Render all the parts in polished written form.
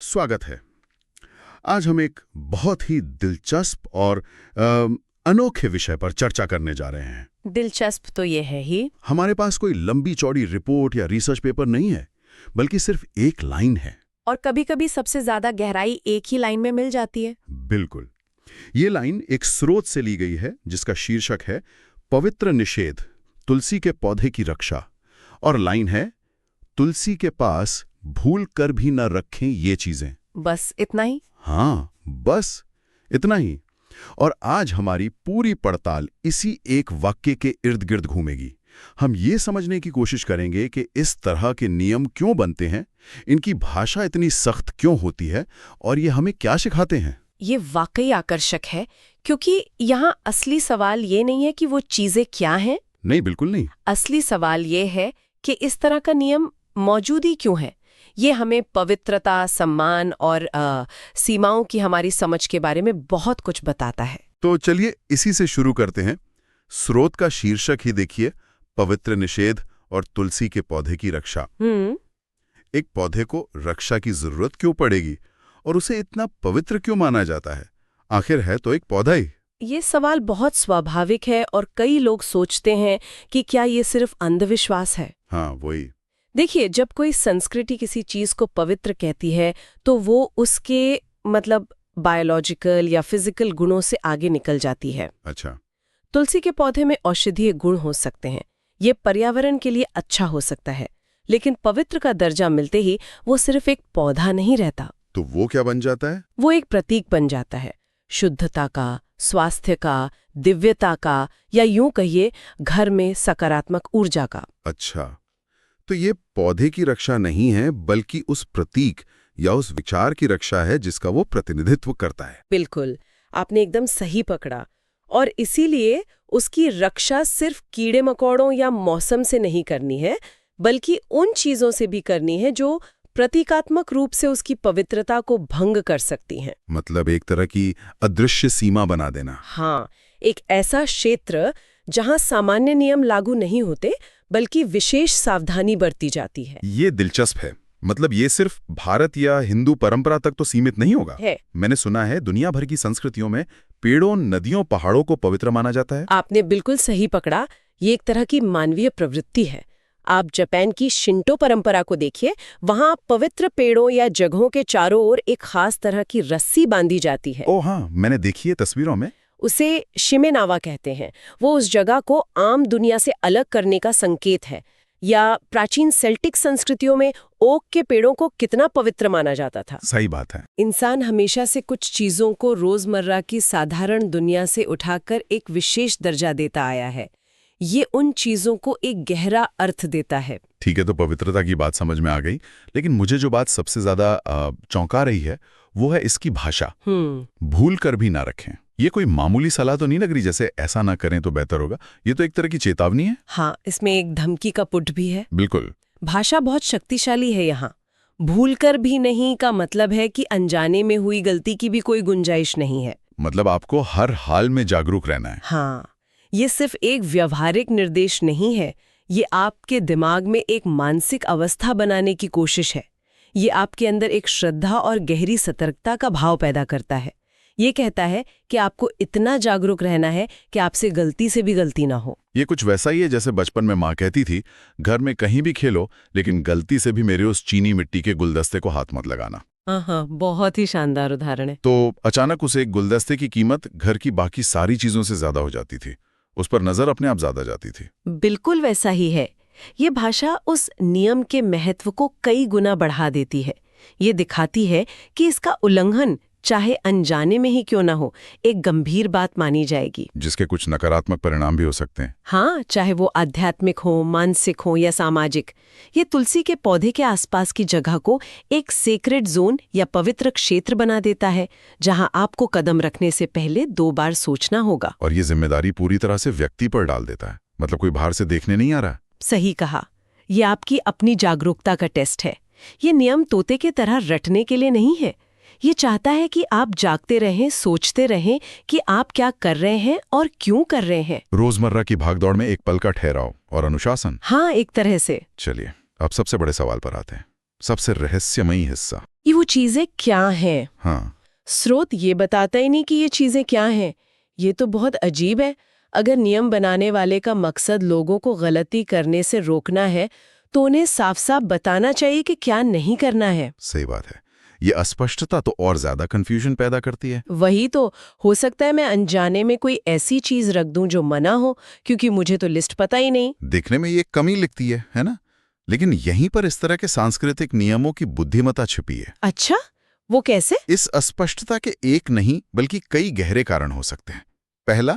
स्वागत है। आज हम एक बहुत ही दिलचस्प और अनोखे विषय पर चर्चा करने जा रहे हैं। दिलचस्प तो ये है ही। हमारे पास कोई लंबी चौड़ी रिपोर्ट या रिसर्च पेपर नहीं है, बल्कि सिर्फ एक लाइन है। और कभी-कभी सबसे ज्यादा गहराई एक ही लाइन में मिल जाती है। बिल्कुल। ये लाइन एक स्रोत से ली गई है जिसका शीर्षक है पवित्र निषेध, तुलसी के पौधे की रक्षा। और लाइन है, तुलसी के पास भूल कर भी न रखें ये चीजें। बस इतना ही? हाँ, बस इतना ही। और आज हमारी पूरी पड़ताल इसी एक वाक्य के इर्द गिर्द घूमेगी। हम ये समझने की कोशिश करेंगे कि इस तरह के नियम क्यों बनते हैं, इनकी भाषा इतनी सख्त क्यों होती है और ये हमें क्या सिखाते हैं। ये वाकई आकर्षक है, क्योंकि यहाँ असली सवाल ये नहीं है कि वो चीजें क्या हैं। नहीं, बिल्कुल नहीं। असली सवाल ये है कि इस तरह का नियम मौजूद ही क्यों है। ये हमें पवित्रता, सम्मान और सीमाओं की हमारी समझ के बारे में बहुत कुछ बताता है। तो चलिए इसी से शुरू करते हैं। स्रोत का शीर्षक ही देखिए, पवित्र निषेध और तुलसी के पौधे की रक्षा। एक पौधे को रक्षा की जरूरत क्यों पड़ेगी और उसे इतना पवित्र क्यों माना जाता है? आखिर है तो एक पौधा ही। ये सवाल बहुत स्वाभाविक है और कई लोग सोचते हैं कि क्या ये सिर्फ अंधविश्वास है। हाँ, वही। देखिए, जब कोई संस्कृति किसी चीज को पवित्र कहती है तो वो उसके बायोलॉजिकल या फिजिकल गुणों से आगे निकल जाती है। अच्छा। तुलसी के पौधे में औषधीय गुण हो सकते हैं, ये पर्यावरण के लिए अच्छा हो सकता है, लेकिन पवित्र का दर्जा मिलते ही वो सिर्फ एक पौधा नहीं रहता। तो वो क्या बन जाता है? वो एक प्रतीक बन जाता है, शुद्धता का, स्वास्थ्य का, दिव्यता का, या यूं कहिए घर में सकारात्मक ऊर्जा का। अच्छा, तो ये पौधे की रक्षा नहीं है, बल्कि उस प्रतीक या उस विचार की रक्षा है जिसका वो प्रतिनिधित्व करता है। बिल्कुल, आपने एकदम सही पकड़ा। और इसीलिए उसकी रक्षा सिर्फ कीड़े मकोड़ों या मौसम से नहीं करनी है, बल्कि उन चीजों से भी करनी है जो प्रतीकात्मक रूप से उसकी पवित्रता को भंग कर सकती हैं। मतलब एक तरह की अदृश्य सीमा बना देना। हाँ, एक ऐसा क्षेत्र जहां सामान्य नियम लागू नहीं होते, बल्कि विशेष सावधानी बरती जाती है। ये दिलचस्प है। मतलब ये सिर्फ भारत या हिंदू परंपरा तक तो सीमित नहीं होगा है। मैंने सुना है दुनिया भर की संस्कृतियों में पेड़ों, नदियों, पहाड़ों को पवित्र माना जाता है। आपने बिल्कुल सही पकड़ा। ये एक तरह की मानवीय प्रवृत्ति है। आप जापान की शिंटो परंपरा को देखिए, वहां पवित्र पेड़ों या जगहों के चारों ओर एक खास तरह की रस्सी बांधी जाती है। ओह हाँ, मैंने देखी है तस्वीरों में। उसे शिमेनावा कहते हैं। वो उस जगह को आम दुनिया से अलग करने का संकेत है। या प्राचीन सेल्टिक संस्कृतियों में ओक के पेड़ों को कितना पवित्र माना जाता था। सही बात है। इंसान हमेशा से कुछ चीजों को रोजमर्रा की साधारण दुनिया से उठाकर एक विशेष दर्जा देता आया है। ये उन चीजों को एक गहरा अर्थ देता है। ठीक है, तो पवित्रता की बात समझ में आ गई, लेकिन मुझे जो बात सबसे ज्यादा चौंका रही है वो है इसकी भाषा। भूल कर भी ना रखें। ये कोई मामूली सलाह तो नहीं लग रही, जैसे ऐसा ना करें तो बेहतर होगा। ये तो एक तरह की चेतावनी है। हाँ, इसमें एक धमकी का पुट भी है। बिल्कुल। भाषा बहुत शक्तिशाली है यहाँ। भूल कर भी नहीं का मतलब है कि अनजाने में हुई गलती की भी कोई गुंजाइश नहीं है। मतलब आपको हर हाल में जागरूक रहना है। हाँ, ये सिर्फ एक व्यवहारिक निर्देश नहीं है, ये आपके दिमाग में एक मानसिक अवस्था बनाने की कोशिश है। ये आपके अंदर एक श्रद्धा और गहरी सतर्कता का भाव पैदा करता है। ये कहता है कि आपको इतना जागरूक रहना है कि आपसे गलती से भी गलती ना हो। ये कुछ वैसा ही है जैसे बचपन में माँ कहती थी, घर में कहीं भी खेलो लेकिन गलती से भी मेरे उस चीनी मिट्टी के गुलदस्ते को हाथ मत लगाना। हाँ, बहुत ही शानदार उदाहरण है। तो अचानक उस एक गुलदस्ते की कीमत घर की बाकी सारी चीजों से ज्यादा हो जाती थी। उस पर नजर अपने आप ज्यादा जाती थी। बिल्कुल वैसा ही है। ये भाषा उस नियम के महत्व को कई गुना बढ़ा देती है। ये दिखाती है कि इसका उल्लंघन चाहे अनजाने में ही क्यों ना हो, एक गंभीर बात मानी जाएगी, जिसके कुछ नकारात्मक परिणाम भी हो सकते हैं। हाँ, चाहे वो आध्यात्मिक हो, मानसिक हो या सामाजिक। ये तुलसी के पौधे के आसपास की जगह को एक सेक्रेड जोन या पवित्र क्षेत्र बना देता है, जहां आपको कदम रखने से पहले 2 बार सोचना होगा। और ये जिम्मेदारी पूरी तरह से व्यक्ति पर डाल देता है। मतलब कोई बाहर से देखने नहीं आ रहा। सही कहा। ये आपकी अपनी जागरूकता का टेस्ट है। ये नियम तोते की तरह रटने के लिए नहीं है। ये चाहता है कि आप जागते रहें, सोचते रहें कि आप क्या कर रहे हैं और क्यों कर रहे हैं। रोजमर्रा की भागदौड़ में एक पल का ठहराव और अनुशासन। हाँ, एक तरह से। चलिए अब सबसे बड़े सवाल पर आते हैं। सबसे रहस्यमयी हिस्सा। ये वो चीजें क्या हैं? हाँ, स्रोत ये बताता ही नहीं कि ये चीजें क्या हैं। ये तो बहुत अजीब है। अगर नियम बनाने वाले का मकसद लोगों को गलती करने से रोकना है, तो उन्हें साफ-साफ बताना चाहिए कि क्या नहीं करना है। सही बात है। ये अस्पष्टता तो और ज्यादा कंफ्यूजन पैदा करती है। वही तो, हो सकता है मैं अनजाने में कोई ऐसी चीज रख दूं जो मना हो, क्योंकि मुझे तो लिस्ट पता ही नहीं। देखने में ये कमी लिखती है ना? लेकिन यहीं पर इस तरह के सांस्कृतिक नियमों की बुद्धिमत्ता छिपी है। अच्छा, वो कैसे? इस अस्पष्टता के एक नहीं बल्कि कई गहरे कारण हो सकते हैं। पहला,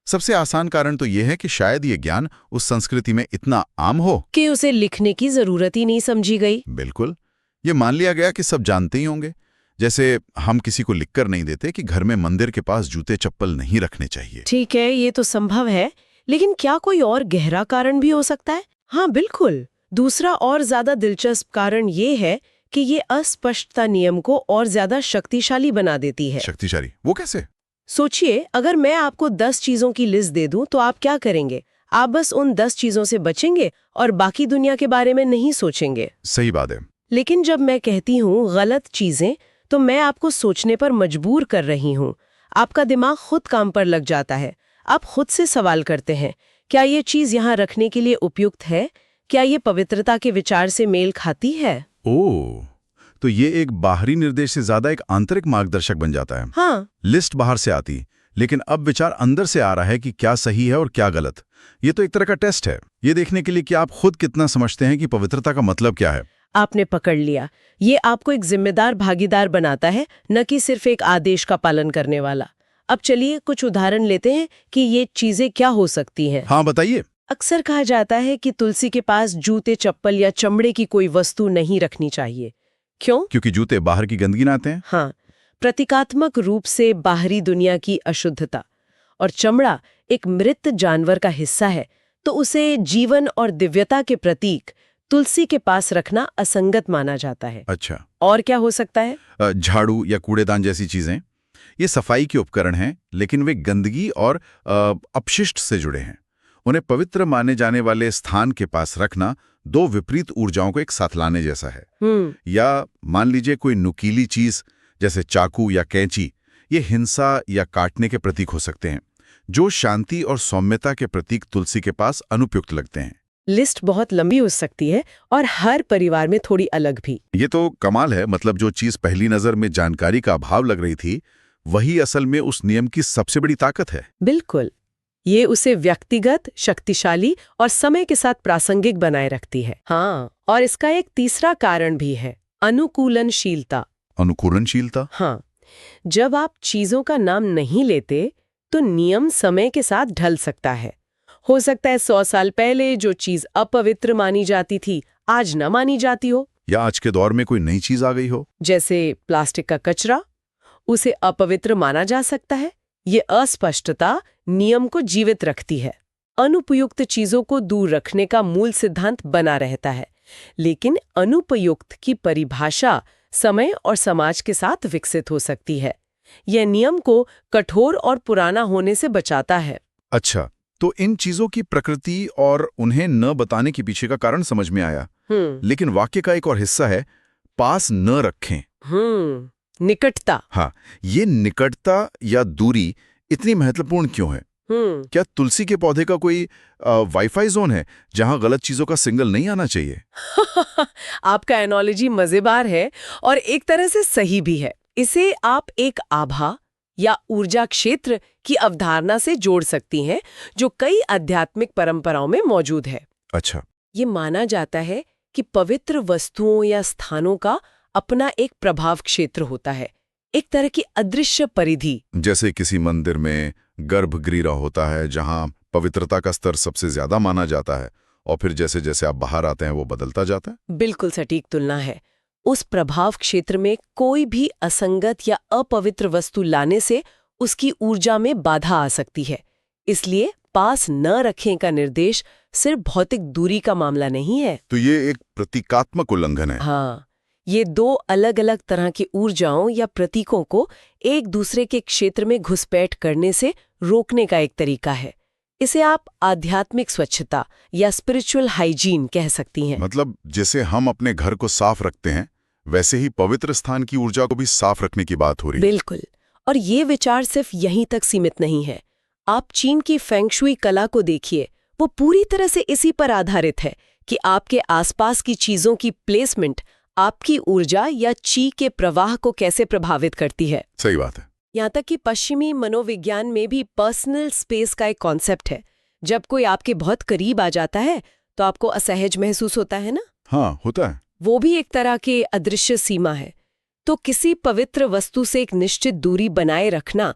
सबसे आसान कारण तो यह है कि शायद ये ज्ञान उस संस्कृति में इतना आम हो कि उसे लिखने की जरूरत ही नहीं समझी गई। बिल्कुल, ये मान लिया गया कि सब जानते ही होंगे। जैसे हम किसी को लिखकर नहीं देते कि घर में मंदिर के पास जूते चप्पल नहीं रखने चाहिए। ठीक है, ये तो संभव है, लेकिन क्या कोई और गहरा कारण भी हो सकता है? हाँ बिल्कुल। दूसरा और ज्यादा दिलचस्प कारण ये है कि ये अस्पष्टता नियम को और ज्यादा शक्तिशाली बना देती है। शक्तिशाली? वो कैसे? सोचिए, अगर मैं आपको 10 चीजों की लिस्ट दे दूं तो आप क्या करेंगे? आप बस उन 10 चीजों से बचेंगे और बाकी दुनिया के बारे में नहीं सोचेंगे। सही बात है। लेकिन जब मैं कहती हूँ गलत चीजें, तो मैं आपको सोचने पर मजबूर कर रही हूँ। आपका दिमाग खुद काम पर लग जाता है। आप खुद से सवाल करते हैं, क्या ये चीज यहाँ रखने के लिए उपयुक्त है? क्या ये पवित्रता के विचार से मेल खाती है? ओह, तो ये एक बाहरी निर्देश से ज्यादा एक आंतरिक मार्गदर्शक बन जाता है। हाँ, लिस्ट बाहर से आती, लेकिन अब विचार अंदर से आ रहा है कि क्या सही है और क्या गलत। ये तो एक तरह का टेस्ट है, ये देखने के लिए कि आप खुद कितना समझते हैं कि पवित्रता का मतलब क्या है। आपने पकड़ लिया। ये आपको एक जिम्मेदार भागीदार बनाता है, न कि सिर्फ एक आदेश का पालन करने वाला। अब चलिए कुछ उदाहरण लेते हैं कि ये चीजें क्या हो सकती हैं। हाँ बताइए। अक्सर कहा जाता है कि तुलसी के पास जूते, चप्पल या चमड़े की कोई वस्तु नहीं रखनी चाहिए। क्यों? क्योंकि जूते बाहर की गंदगी ना आते हैं। हाँ, प्रतीकात्मक रूप से बाहरी दुनिया की अशुद्धता। और चमड़ा एक मृत जानवर का हिस्सा है, तो उसे जीवन और दिव्यता के प्रतीक तुलसी के पास रखना असंगत माना जाता है। अच्छा। और क्या हो सकता है? झाड़ू या कूड़ेदान जैसी चीजें, ये सफाई के उपकरण हैं, लेकिन वे गंदगी और अपशिष्ट से जुड़े हैं। उन्हें पवित्र माने जाने वाले स्थान के पास रखना दो विपरीत ऊर्जाओं को एक साथ लाने जैसा है। या मान लीजिए कोई नुकीली चीज जैसे चाकू या कैंची, ये हिंसा या काटने के प्रतीक हो सकते हैं, जो शांति और सौम्यता के प्रतीक तुलसी के पास अनुपयुक्त लगते हैं। लिस्ट बहुत लंबी हो सकती है और हर परिवार में थोड़ी अलग भी। ये तो कमाल है। मतलब जो चीज पहली नजर में जानकारी का अभाव लग रही थी, वही असल में उस नियम की सबसे बड़ी ताकत है। बिल्कुल, ये उसे व्यक्तिगत, शक्तिशाली और समय के साथ प्रासंगिक बनाए रखती है। हाँ, और इसका एक तीसरा कारण भी है, अनुकूलनशीलता। अनुकूलनशीलता? हाँ, जब आप चीजों का नाम नहीं लेते, तो नियम समय के साथ ढल सकता है। हो सकता है 100 साल पहले जो चीज अपवित्र मानी जाती थी, आज न मानी जाती हो। या आज के दौर में कोई नई चीज आ गई हो, जैसे प्लास्टिक का कचरा, उसे अपवित्र माना जा सकता है। ये अस्पष्टता नियम को जीवित रखती है। अनुपयुक्त चीजों को दूर रखने का मूल सिद्धांत बना रहता है, लेकिन अनुपयुक्त की परिभाषा समय और समाज के साथ विकसित हो सकती है। यह नियम को कठोर और पुराना होने से बचाता है। अच्छा, तो इन चीजों की प्रकृति और उन्हें न बताने के पीछे का कारण समझ में आया। लेकिन वाक्य का एक और हिस्सा है, पास न रखें। निकटता। हाँ, ये निकटता या दूरी इतनी महत्वपूर्ण क्यों है? क्या तुलसी के पौधे का कोई वाईफाई जोन है जहां गलत चीजों का सिग्नल नहीं आना चाहिए? आपका एनोलॉजी मजेदार है और एक तरह से सही भी है। इसे आप एक आभा या ऊर्जा क्षेत्र की अवधारणा से जोड़ सकती हैं, जो कई आध्यात्मिक परंपराओं में मौजूद है। अच्छा। ये माना जाता है कि पवित्र वस्तुओं या स्थानों का अपना एक प्रभाव क्षेत्र होता है, एक तरह की अदृश्य परिधि। जैसे किसी मंदिर में गर्भगृह होता है जहां पवित्रता का स्तर सबसे ज्यादा माना जाता है, और फिर जैसे जैसे आप बाहर आते हैं वो बदलता जाता है। बिल्कुल सटीक तुलना है। उस प्रभाव क्षेत्र में कोई भी असंगत या अपवित्र वस्तु लाने से उसकी ऊर्जा में बाधा आ सकती है। इसलिए पास न रखें का निर्देश सिर्फ भौतिक दूरी का मामला नहीं है। तो ये एक प्रतीकात्मक उल्लंघन है। हाँ, ये दो अलग अलग तरह की ऊर्जाओं या प्रतीकों को एक दूसरे के क्षेत्र में घुसपैठ करने से रोकने का एक तरीका है। इसे आप आध्यात्मिक स्वच्छता या स्पिरिचुअल हाइजीन कह सकती हैं। मतलब जैसे हम अपने घर को साफ रखते हैं, वैसे ही पवित्र स्थान की ऊर्जा को भी साफ रखने की बात हो रही है। बिल्कुल। और ये विचार सिर्फ यहीं तक सीमित नहीं है। आप चीन की फेंगशुई कला को देखिए, वो पूरी तरह से इसी पर आधारित है कि आपके आसपास की चीजों की प्लेसमेंट आपकी ऊर्जा या ची के प्रवाह को कैसे प्रभावित करती है। सही बात है। यहाँ तक कि पश्चिमी मनोविज्ञान में भी पर्सनल स्पेस का एक कॉन्सेप्ट है। जब कोई आपके बहुत करीब आ जाता है तो आपको असहज महसूस होता है ना? हाँ, होता है। वो भी एक तरह की अदृश्य सीमा है। तो किसी पवित्र वस्तु से एक निश्चित दूरी बनाए रखना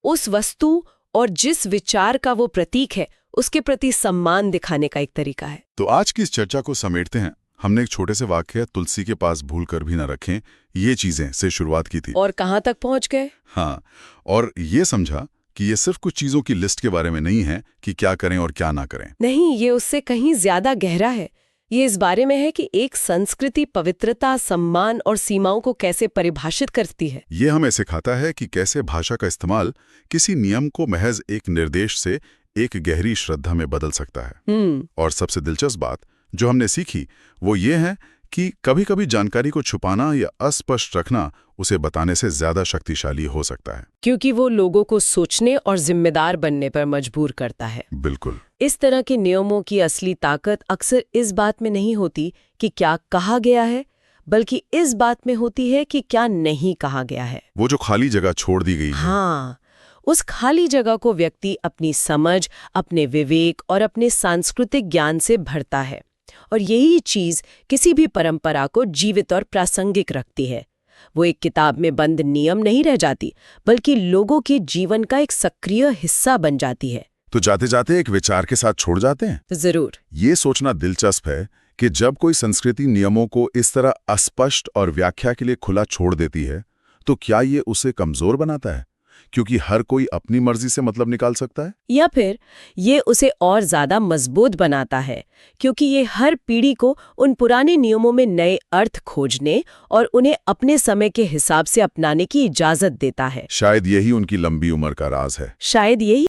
उस वस्तु और जिस विचार का वो प्रतीक है उसके प्रति सम्मान दिखाने का एक तरीका है। तो आज की इस चर्चा को समेटते हैं। हमने एक छोटे से वाक्य तुलसी के पास भूल कर भी न रखें ये चीजें से शुरुआत की थी। और कहाँ तक पहुँच गए? हाँ, और ये समझा कि ये सिर्फ कुछ चीजों की लिस्ट के बारे में नहीं है कि क्या करें और क्या ना करें। नहीं, ये उससे कहीं ज्यादा गहरा है। ये इस बारे में है कि एक संस्कृति पवित्रता, सम्मान और सीमाओं को कैसे परिभाषित करती है। ये हमें सिखाता है कि कैसे भाषा का इस्तेमाल किसी नियम को महज एक निर्देश से एक गहरी श्रद्धा में बदल सकता है। और सबसे दिलचस्प बात जो हमने सीखी वो ये है कि कभी-कभी जानकारी को छुपाना या अस्पष्ट रखना उसे बताने से ज्यादा शक्तिशाली हो सकता है, क्योंकि वो लोगों को सोचने और जिम्मेदार बनने पर मजबूर करता है। बिल्कुल। इस तरह के नियमों की असली ताकत अक्सर इस बात में नहीं होती कि क्या कहा गया है, बल्कि इस बात में होती है कि क्या नहीं कहा गया है। वो जो खाली जगह छोड़ दी गई है। हाँ, उस खाली जगह को व्यक्ति अपनी समझ, अपने विवेक और अपने सांस्कृतिक ज्ञान से भरता है। और यही चीज किसी भी परंपरा को जीवित और प्रासंगिक रखती है। वो एक किताब में बंद नियम नहीं रह जाती, बल्कि लोगों के जीवन का एक सक्रिय हिस्सा बन जाती है। तो जाते जाते एक विचार के साथ छोड़ जाते हैं। तो जरूर ये सोचना दिलचस्प है कि जब कोई संस्कृति नियमों को इस तरह अस्पष्ट और व्याख्या के लिए खुला छोड़ देती है तो क्या ये उसे कमजोर बनाता है, क्योंकि हर कोई अपनी मर्जी से मतलब निकाल सकता है, या फिर ये उसे और ज्यादा मजबूत बनाता है, क्योंकि ये हर पीढ़ी को उन पुराने नियमों में नए अर्थ खोजने और उन्हें अपने समय के हिसाब से अपनाने की इजाजत देता है। शायद यही उनकी लंबी उम्र का राज है। शायद यही